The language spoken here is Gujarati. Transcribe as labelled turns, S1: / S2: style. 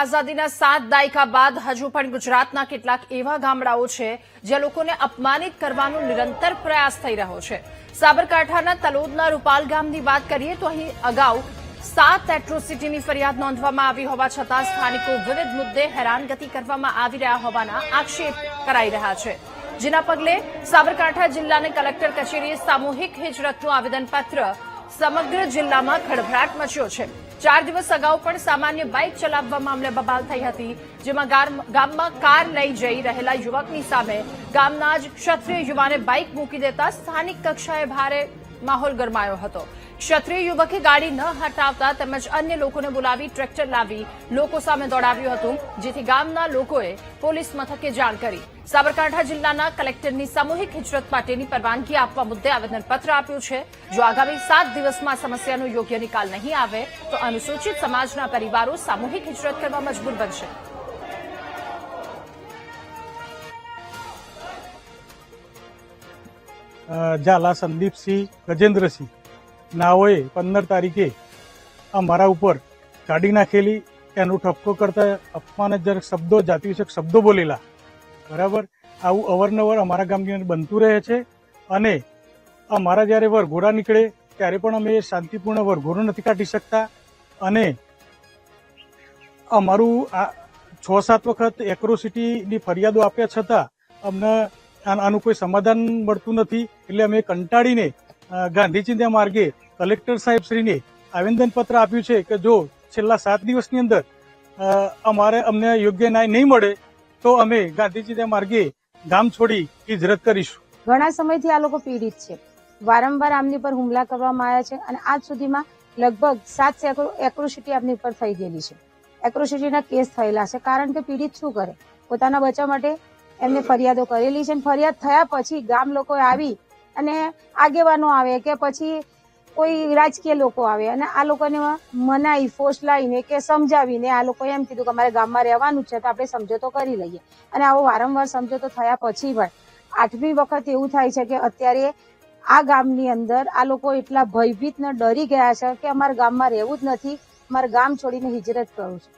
S1: આઝાદીના 7 દાયકા બાદ હજુ પણ ગુજરાતના કેટલાક એવા ગામડાઓ છે જ્યાં લોકોને અપમાનિત કરવાનો નિરંતર પ્રયાસ થઈ રહ્યો છે। સાબરકાંઠાના તલોદના રૂપાલ ગામની વાત કરીએ તો અહીં અગાઉ 7 એટ્રોસિટીની ફરિયાદ નોંધવામાં આવી હોવા છતાં સ્થાનિકો વિવિધ મુદ્દે હેરાનગતિ કરવામાં આવી રહ્યા હોવાના આક્ષેપ કરાઈ રહ્યા છે, જેના પગલે સાબરકાંઠા જિલ્લાને કલેક્ટર કચેરીએ સામૂહિક હિજરતનું આવેદનપત્ર સમગ્ર જિલ્લામાં ખળભળાટ મચ્યો છે। 4 દિવસ અગાઉ પણ સામાન્ય બાઇક ચલાવવા મામલે બબાલ થઈ હતી, જેમાં ગામમાં કાર લઈ જઈ રહેલા યુવકની સામે ગામના જ ક્ષત્રિય યુવાને બાઇક મૂકી દેતા સ્થાનિક કક્ષાએ ભારે માહોલ ગરમાયો હતો। ક્ષત્રિય યુવકે ગાડી ન હટાવતા તેમજ અન્ય લોકોને બોલાવી ટ્રેક્ટર લાવી લોકો સામે દોડાવ્યું હતું, જેથી ગામના લોકોએ પોલીસ મથકે જાણ કરી સાબરકાંઠા જિલ્લાના કલેક્ટરની સામૂહિક હિજરત માટેની પરવાનગી આપવા મુદ્દે આવેદનપત્ર આપ્યું છે। જો આગામી 7 દિવસમાં સમસ્યાનો યોગ્ય નિકાલ નહીં આવે તો અનુસૂચિત સમાજના પરિવારો સામૂહિક હિજરત કરવા મજબૂર બનશે।
S2: ઝાલા સંદીપસિંહ ગજેન્દ્રસિંહ નાઓએ 15 તારીખે અમારા ઉપર ગાડી નાખેલી, એનો ઠપકો કરતા અપમાનજનક શબ્દો, જાતિવિષયક શબ્દો બોલેલા। બરાબર, આવું અવારનવાર અમારા ગામની અંદર બનતું રહે છે અને અમારા જ્યારે વરઘોડા નીકળે ત્યારે પણ અમે શાંતિપૂર્ણ વરઘોડો નથી કાઢી શકતા અને અમારું આ 6-7 વખત એટ્રોસિટીની ફરિયાદો આપ્યા છતાં અમને આનું કોઈ સમાધાન મળતું નથી। એટલે અમે કંટાળીને ગાંધી ચિંધ્યા માર્ગે કલેક્ટર સાહેબશ્રીને આવેદનપત્ર આપ્યું છે કે જો છેલ્લા 7 દિવસની અંદર અમને યોગ્ય ન્યાય નહીં મળે તો અમે ગાંધી ચિંધ્યા માર્ગે ગામ છોડી હિજરત કરીશું।
S3: ઘણા સમયથી આ લોકો પીડિત છે, વારંવાર આમની પર હુમલા કરવામાં આવ્યા છે અને આજ સુધીમાં લગભગ 7 એટ્રોસિટી આમની ઉપર થઈ ગયેલી છે। એટ્રોસિટીના કેસ થયેલા છે, કારણ કે પીડિત શું કરે, પોતાના બચાવ માટે એમને ફરિયાદો કરેલી છે। ફરિયાદ થયા પછી ગામ લોકો આવી અને આગેવાનો આવે કે પછી કોઈ રાજકીય લોકો આવે અને આ લોકોને મનાઈ ફોર્સ લાવીને કે સમજાવીને આ લોકોએ એમ કીધું કે અમારે ગામમાં રહેવાનું છે તો આપણે સમજૂતો કરી લઈએ। અને આવો વારંવાર સમજૂતો થયા પછી પણ 8મી વખત એવું થાય છે કે અત્યારે આ ગામની અંદર આ લોકો એટલા ભયભીત ને ડરી ગયા છે કે અમારા ગામમાં રહેવું જ નથી, અમારે ગામ છોડીને હિજરત કરવું છે।